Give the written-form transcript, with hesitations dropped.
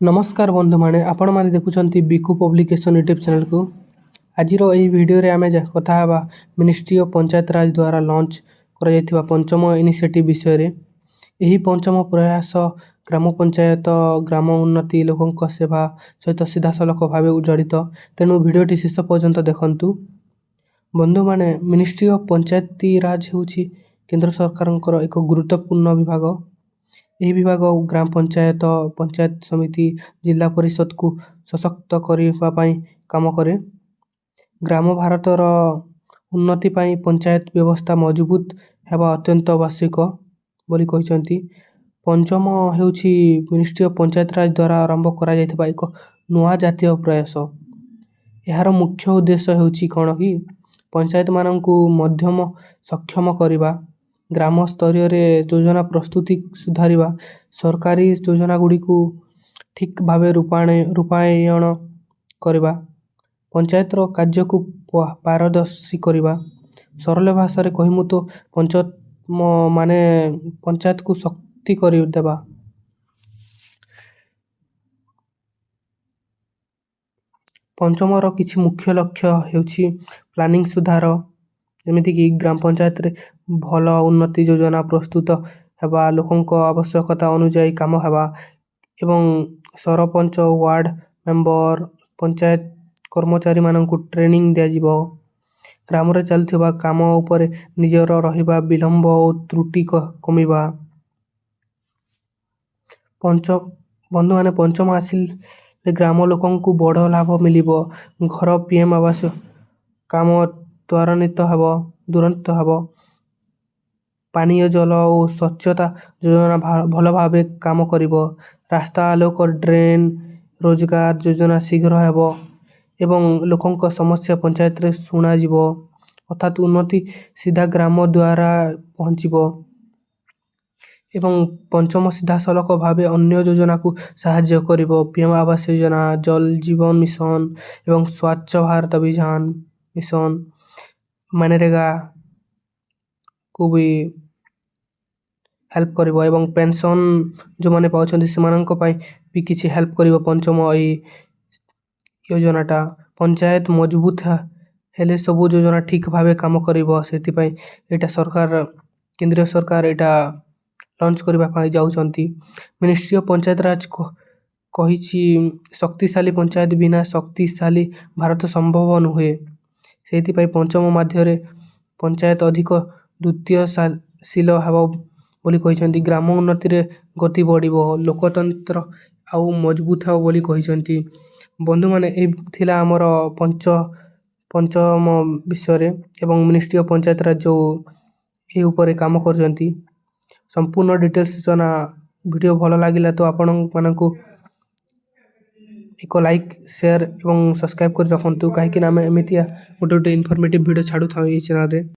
नमस्कार बंधु माने आपण माने देखुछंती बिकु पब्लिकेशन यूट्यूब चैनल को आजिरो एही वीडियो रे आमे कथा हबा मिनिस्ट्री ऑफ पंचायत राज द्वारा लॉन्च करा जायथिबा पंचम इनिशिएटिव विषय रे। एही पंचम प्रयास ग्राम पंचायत ग्राम उन्नति लोकंक सेवा सहित सीधा सलख भावे जड़ित तेणु भिडियोटी शेष पर्यंत देखंतु। बंधु माने मिनिस्ट्री ऑफ पंचायती राज हेउछि केंद्र सरकारंकर एक गुरुत्वपूर्ण विभाग। ଏହି ବିଭାଗ ଗ୍ରାମ ପଞ୍ଚାୟତ ପଞ୍ଚାୟତ ସମିତି ଜିଲ୍ଲା ପରିଷଦକୁ ସଶକ୍ତ କରିବା ପାଇଁ କାମ କରେ। ଗ୍ରାମ ଭାରତର ଉନ୍ନତି ପାଇଁ ପଞ୍ଚାୟତ ବ୍ୟବସ୍ଥା ମଜବୁତ ହେବା ଅତ୍ୟନ୍ତ ଆବଶ୍ୟକ ବୋଲି କହିଛନ୍ତି। ପଞ୍ଚମ ହେଉଛି ମିନିଷ୍ଟ୍ରି ଅଫ୍ ପଞ୍ଚାୟତ ରାଜ ଦ୍ୱାରା ଆରମ୍ଭ କରାଯାଇଥିବା ଏକ ନୂଆ ଜାତୀୟ ପ୍ରୟାସ। ଏହାର ମୁଖ୍ୟ ଉଦ୍ଦେଶ୍ୟ ହେଉଛି କ'ଣ କି ପଞ୍ଚାୟତମାନଙ୍କୁ ମଧ୍ୟମ ସକ୍ଷମ କରିବା, ଗ୍ରାମ ସ୍ତରରେ ଯୋଜନା ପ୍ରସ୍ତୁତି ସୁଧାରିବା, ସରକାରୀ ଯୋଜନାଗୁଡ଼ିକୁ ଠିକ୍ ଭାବେ ରୂପାୟନ କରିବା, ପଞ୍ଚାୟତର କାର୍ଯ୍ୟକୁ ପାରଦର୍ଶୀ କରିବା। ସରଳ ଭାଷାରେ କହିମୁ ତ ମାନେ ପଞ୍ଚାୟତକୁ ଶକ୍ତି କରିଦେବା। ପଞ୍ଚମର କିଛି ମୁଖ୍ୟ ଲକ୍ଷ୍ୟ ହେଉଛି ପ୍ଲାନିଂ ସୁଧାର, ଯେମିତିକି ଗ୍ରାମ ପଞ୍ଚାୟତରେ ଭଲ ଉନ୍ନତି ଯୋଜନା ପ୍ରସ୍ତୁତ ହେବା, ଲୋକଙ୍କ ଆବଶ୍ୟକତା ଅନୁଯାୟୀ କାମ ହେବା ଏବଂ ସରପଞ୍ଚ, ୱାର୍ଡ଼ ମେମ୍ବର, ପଞ୍ଚାୟତ କର୍ମଚାରୀମାନଙ୍କୁ ଟ୍ରେନିଂ ଦିଆଯିବ। ଗ୍ରାମରେ ଚାଲୁଥିବା କାମ ଉପରେ ନଜର ରହିବା, ବିଳମ୍ବ ଓ ତ୍ରୁଟି କମିବା। ବନ୍ଧୁମାନେ ପଞ୍ଚମ ଆସିଲେ ଗ୍ରାମ ଲୋକଙ୍କୁ ବଡ଼ ଲାଭ ମିଳିବ। ଘର ପିଏମ୍ ଆବାସ କାମ ତ୍ୱରାନ୍ୱିତ ହେବ। ପାନୀୟ ଜଳ ଓ ସ୍ୱଚ୍ଛତା ଯୋଜନା ଭଲ ଭାବେ କାମ କରିବ। ରାସ୍ତା, ଆଲୋକ, ଡ୍ରେନ୍, ରୋଜଗାର ଯୋଜନା ଶୀଘ୍ର ହେବ ଏବଂ ଲୋକଙ୍କ ସମସ୍ୟା ପଞ୍ଚାୟତରେ ଶୁଣାଯିବ, ଅର୍ଥାତ୍ ଉନ୍ନତି ସିଧା ଗ୍ରାମ ଦ୍ୱାରା ପହଞ୍ଚିବ। ଏବଂ ପଞ୍ଚମ ସିଧାସଳଖ ଭାବେ ଅନ୍ୟ ଯୋଜନାକୁ ସାହାଯ୍ୟ କରିବ। ପିଏମ୍ ଆବାସ ଯୋଜନା, ଜଳ ଜୀବନ ମିଶନ ଏବଂ ସ୍ୱଚ୍ଛ ଭାରତ ମିଶନ, ମନରେଗାକୁ ବି ହେଲ୍ପ କରିବ ଏବଂ ପେନ୍ସନ୍ ଯେଉଁମାନେ ପାଉଛନ୍ତି ସେମାନଙ୍କ ପାଇଁ ବି କିଛି ହେଲ୍ପ କରିବ ପଞ୍ଚମ ଏଇ ଯୋଜନାଟା। ପଞ୍ଚାୟତ ମଜବୁତ ହେଲେ ସବୁ ଯୋଜନା ଠିକ୍ ଭାବେ କାମ କରିବ। ସେଥିପାଇଁ ଏଇଟା କେନ୍ଦ୍ରୀୟ ସରକାର ଏଇଟା ଲଞ୍ଚ କରିବା ପାଇଁ ଯାଉଛନ୍ତି। ମିନିଷ୍ଟ୍ରି ଅଫ୍ ପଞ୍ଚାୟତ ରାଜ କହିଛି ଶକ୍ତିଶାଳୀ ପଞ୍ଚାୟତ ବିନା ଶକ୍ତିଶାଳୀ ଭାରତ ସମ୍ଭବ ନୁହେଁ। ସେଇଥିପାଇଁ ପଞ୍ଚମ ମାଧ୍ୟମରେ ପଞ୍ଚାୟତ ଅଧିକ ଦ୍ୱିତୀୟଶୀଳ ହେବ ବୋଲି କହିଛନ୍ତି। ଗ୍ରାମ ଉନ୍ନତିରେ ଗତି ବଢ଼ିବ, ଲୋକତନ୍ତ୍ର ଆଉ ମଜବୁତ ହେବ ବୋଲି କହିଛନ୍ତି। ବନ୍ଧୁମାନେ ଏହି ଥିଲା ଆମର ପଞ୍ଚମ ବିଷୟରେ ଏବଂ ମିନିଷ୍ଟ୍ରି ଅଫ୍ ପଞ୍ଚାୟତ ରାଜ ଯେଉଁ ଏହି ଉପରେ କାମ କରୁଛନ୍ତି। ସମ୍ପୂର୍ଣ୍ଣ ଡିଟେଲ୍ସ ସୂଚନା ଭିଡ଼ିଓ ଭଲ ଲାଗିଲା ତ ଆପଣମାନଙ୍କୁ ଏକ ଲାଇକ୍, ସେୟାର ଏବଂ ସବସ୍କ୍ରାଇବ୍ କରି ରଖନ୍ତୁ, କାହିଁକିନା ଆମେ ଏମିତିଆ ଗୋଟେ ଇନଫର୍ମେଟିଭ୍ ଭିଡ଼ିଓ ଛାଡ଼ୁଥାଉ ଏହି ଚ୍ୟାନେଲରେ।